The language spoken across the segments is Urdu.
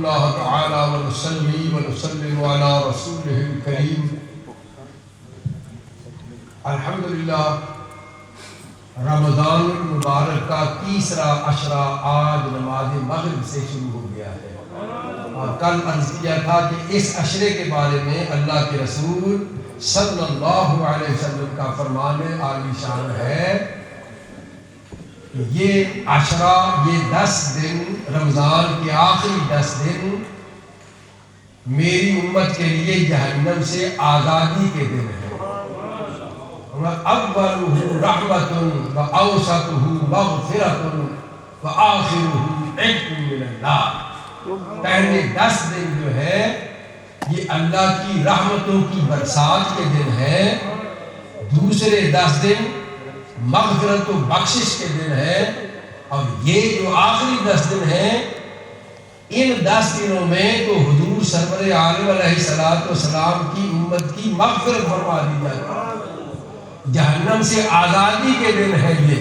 الله تعالى ونصلي ونسلم على رسوله الكريم. الحمدللہ رمضان المبارک کا تیسرا عشرہ آج نماز مغرب سے شروع ہو گیا ہے، اور کل عرض کیا تھا کہ اس عشرے کے بارے میں اللہ کے رسول صلی اللہ علیہ وسلم کا فرمان عالی شان ہے. یہ عشرہ، یہ 10 دن، رمضان کے آخری 10 دن میری امت کے لیے جہنم سے آزادی کے دن ہیں. اولہ رحمۃ واوسطہ مغفرۃ وآخرہ عتق من النار. پہلے 10 دن جو ہے یہ اللہ کی رحمتوں کی برسات کے دن ہیں، دوسرے 10 دن مغفرت و بخشش کے دن ہے، اور یہ جو آخری 10 دن ہیں ان 10 دنوں میں تو حضور سرور عالم علیہ السلام کی امت کی مغفرت فرما دی جاتی ہے، جہنم سے آزادی کے دن ہے یہ.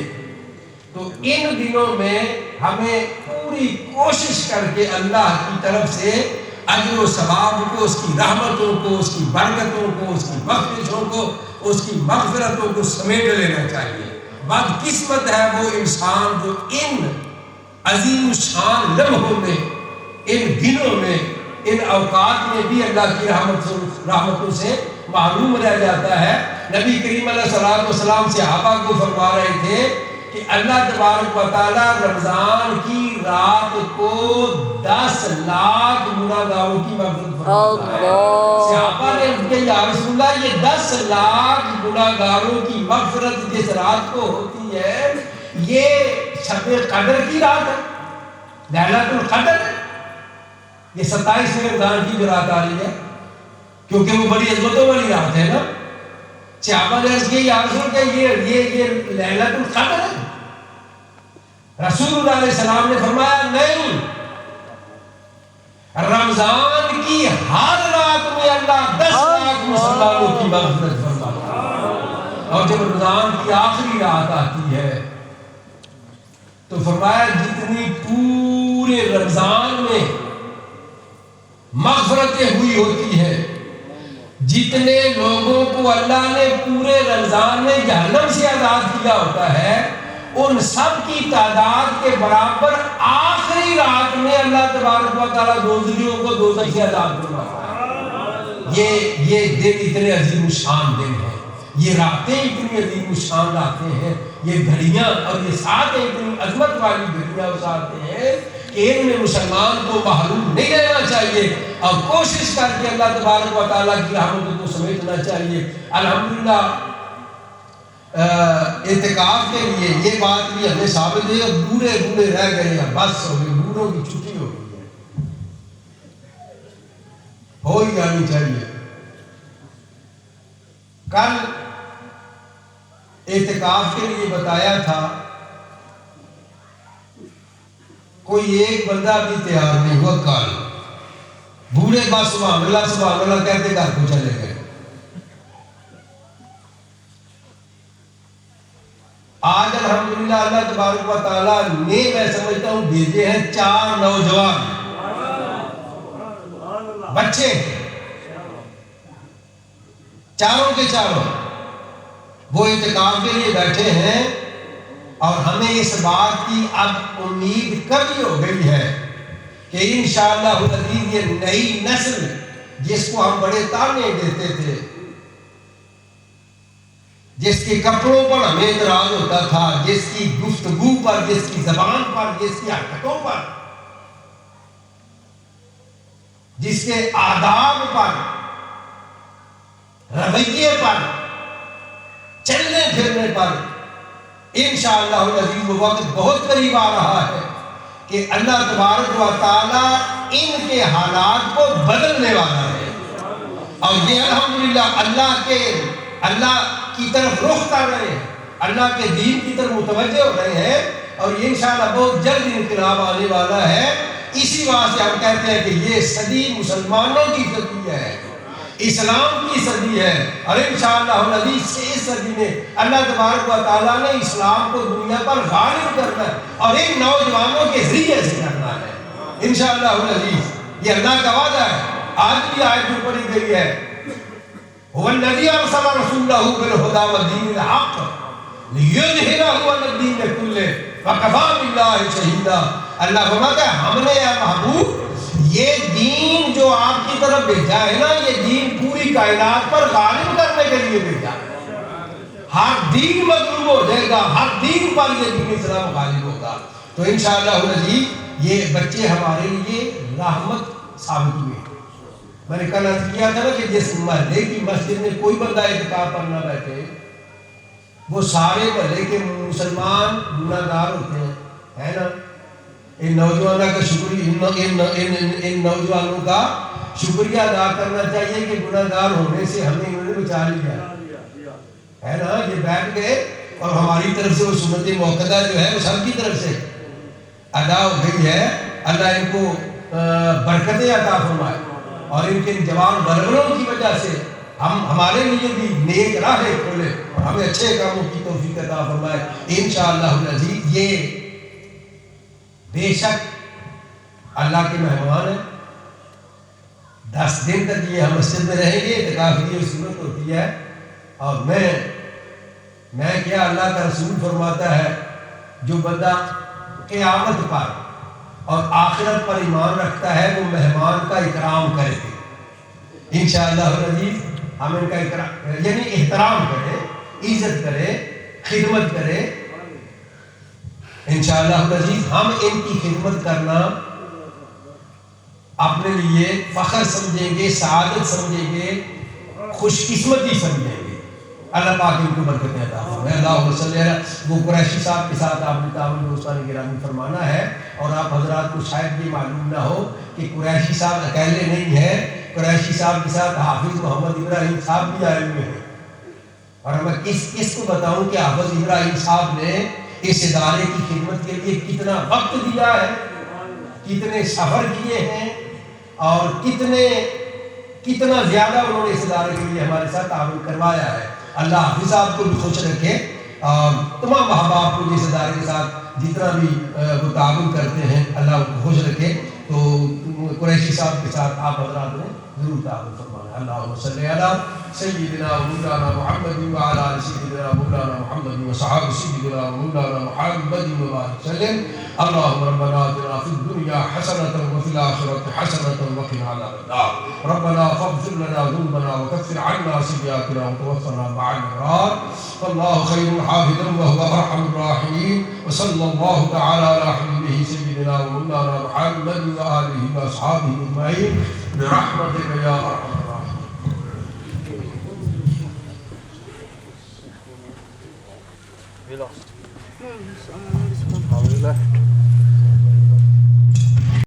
تو ان دنوں میں ہمیں پوری کوشش کر کے اللہ کی طرف سے اجر و ثواب کو، اس کی رحمتوں کو، اس کی برکتوں کو، اس کی بخششوں کو، اس کی مغفرتوں کو سمیٹ لینا چاہیے. بدقسمت ہے وہ انسان جو ان عظیم الشان لمحوں میں، ان دنوں میں، ان اوقات میں بھی اللہ کی رحمتوں سے معلوم رہ جاتا ہے. نبی کریم علیہ السلام صحابہ کو فرما رہے تھے کہ اللہ تبارک و تعالیٰ رمضان کی رات کو 10 لاکھ گناہگاروں کی مغفرت فرماتا ہے. صحابہ نے کہا یا رسول اللہ، یہ 10 لاکھ گناہگاروں کی مغفرت جس رات کو ہوتی ہے یہ شب قدر کی رات ہے، لیلۃ القدر. یہ 27 رمضان کی جو رات آ رہی ہے، کیونکہ وہ بڑی عظمتوں والی رات ہے نا. صحابہ نے عرض کی یا رسول اللہ یہ لیلۃ القدر ہے. رسول اللہ علیہ السلام نے فرمایا نہیں، رمضان کی ہر رات میں اللہ 10 لاکھ مسلمانوں کی مغفرت فرماتا ہے. اور جب رمضان کی آخری رات آتی ہے تو فرمایا جتنی پورے رمضان میں مغفرتیں ہوئی ہوتی ہے، جتنے لوگوں کو اللہ نے پورے رمضان میں جہنم سے آزاد کیا ہوتا ہے، ان سب کی تعداد کے برابر آخری رات میں اللہ تبارک و تعالیٰ دوزخیوں کو دوزخ سے آزاد کرواتا ہے. یہ دن اتنے عظیم الشان دن ہیں، یہ راتیں اتنی عظیم الشان راتیں ہیں، یہ گھڑیاں اور یہ ساتھ اتنی عظمت والی گھڑیاں اور ساتھ ہیں کہ ان میں مسلمان کو محروم نہیں رہنا چاہیے، اور کوشش کر کے اللہ تبارک و تعالیٰ کی رحمتوں کو سمیٹنا چاہیے. الحمدللہ اعتکاف کے لیے یہ بات بھی ہمیں ثابت ہے، بوڑھے رہ گئے ہیں، بس ہو گئی، بوڑھوں کی چھٹی ہو گئی ہے، ہو ہی جانی چاہیے. کل اعتکاف کے لیے بتایا تھا، کوئی ایک بندہ بھی تیار نہیں ہوا. کل بوڑھے بس سبحان اللہ کہتے گھر کو چلے گئے. آج الحمدللہ اللہ تبارک و تعالیٰ نے میں سمجھتا ہوں بھیجے ہیں 4 نوجوان بچے، چاروں کے چاروں وہ اعتکاف کے لیے بیٹھے ہیں. اور ہمیں اس بات کی اب امید کبھی ہو گئی ہے کہ انشاءاللہ العزیز یہ نئی نسل جس کو ہم بڑے تانے دیتے تھے، جس کے کپڑوں پر ہمیں اعتراض ہوتا تھا، جس کی گفتگو پر، جس کی زبان پر، جس کی حرکتوں پر، جس کے آداب پر، رویے پر، چلنے پھرنے پر، انشاءاللہ العزیز وہ وقت بہت قریب آ رہا ہے کہ اللہ تبارک و تعالیٰ ان کے حالات کو بدلنے والا ہے. اور یہ الحمدللہ اللہ کی طرف رخ کر رہے ہیں، اللہ کے دین کی طرف متوجہ ہو رہے ہیں، اور یہ انشاءاللہ بہت جلد انقلاب آنے والا ہے. اسی واسطے ہم کہتے ہیں کہ یہ صدی مسلمانوں کی صدی ہے، اسلام کی صدی ہے، اور انشاءاللہ العزیز اس صدی میں اللہ تبارک و تعالیٰ نے اسلام کو دنیا پر غالب کرنا ہے، اور ان نوجوانوں کے ذریعے سے کرنا ہے انشاءاللہ العزیز. یہ اللہ کا وعدہ ہے. آج بھی آیت جو پڑھی گئی ہے هو الذي ارسل رسوله بالهدى ودين الحق ليظهره على الدين كله وكفى بالله شهيدا. اللہ فرماتا ہے ہم نے یا محبوب یہ دین جو آپ کی طرف بھیجا ہے نا، یہ دین پوری کائنات پر غالب کرنے کے لیے بھیجا ہے. ہر دین مغلوب ہو جائے گا، ہر دین پر یہ دین اسلام غالب ہوگا. تو انشاءاللہ العزیز یہ بچے ہمارے لیے رحمت ثابت ہوئے. میں نے کل عرض کیا تھا نا کہ جس محلے کی مسجد میں کوئی بندہ اعتکاف پر نہ بیٹھے، وہ سارے محلے کے مسلمان گناہگار ہوتے ہیں، ہے نا. ان نوجوانوں کا شکریہ، ان نوجوانوں کا شکریہ ادا کرنا چاہیے کہ گناہگار ہونے سے ہمیں انہوں نے بچا لیا، ہے نا. یہ بیٹھ گئے اور ہماری طرف سے وہ سنت موقدہ جو ہے وہ سب کی طرف سے ادا ہو گئی ہے. اللہ ان کو برکتیں عطا فرمائے اور ان کے جوان غلبوں کی وجہ سے ہمارے لیے بھی نیک راہیں کھولے اور ہمیں اچھے کاموں کی توفیق عطا فرمائے انشاءاللہ العزیز. یہ بے شک اللہ کے مہمان ہیں. 10 دن تک یہ ہم مسجد میں رہیں گے. اعتکاف کی صورت ہوتی ہے اور میں کیا اللہ کا رسول فرماتا ہے جو بندہ قیامت پر اور آخرت پر ایمان رکھتا ہے وہ مہمان کا اکرام کرے. انشاءاللہ العزیز ہم ان کا یعنی احترام کرے، عزت کرے، خدمت کرے. انشاءاللہ العزیز ہم ان کی خدمت کرنا اپنے لیے فخر سمجھیں گے، سعادت سمجھیں گے، خوش قسمتی سمجھیں گے. اللہ پاک ان کو برکتیں عطا فرمائے. اللہم صلی علی. وہ قریشی صاحب کے ساتھ آپ نے تعاون دوستانہ گرامی فرمانا ہے اور آپ حضرات کو شاید یہ معلوم نہ ہو کہ قریشی صاحب اکیلے نہیں ہیں. قریشی صاحب کے ساتھ حافظ محمد ابراہیم صاحب بھی آئے ہوئے ہیں. اور میں کس کو بتاؤں کہ حافظ ابراہیم صاحب نے اس ادارے کی خدمت کے لیے کتنا وقت دیا ہے، کتنے سفر کیے ہیں اور کتنا زیادہ انہوں نے اس ادارے کے لیے ہمارے ساتھ تعاون کروایا ہے. اللہ حافظ صاحب کو بھی خوش رکھے اور تمام احباب کو جس ادارے کے ساتھ جتنا بھی وہ تعاون کرتے ہیں اللہ کو خوش رکھے. تو قریشی صاحب کے ساتھ آپ حضرات نے ضرور تعاون فرمانا. اللہم صلی علی سیدنا مولانا محمد وعلی آل سیدنا مولانا محمد وصحاب سیدنا مولانا محمد وبارک وسلم. اللہم ربنا آتنا فی الدنیا حسنۃ وفی الآخرۃ حسنۃ وقنا عذاب النار. ربنا فاغفر لنا ذنوبنا وكفر عنا سیئاتنا وتوفنا مع الابرار. فاللہ خیر حافظا وهو ارحم الراحمین. وصلی اللہ تعالی علی حبیبہ سیدنا مولانا محمد وآلہ واصحابہ اجمعین برحمتک یا ارحم الراحمین.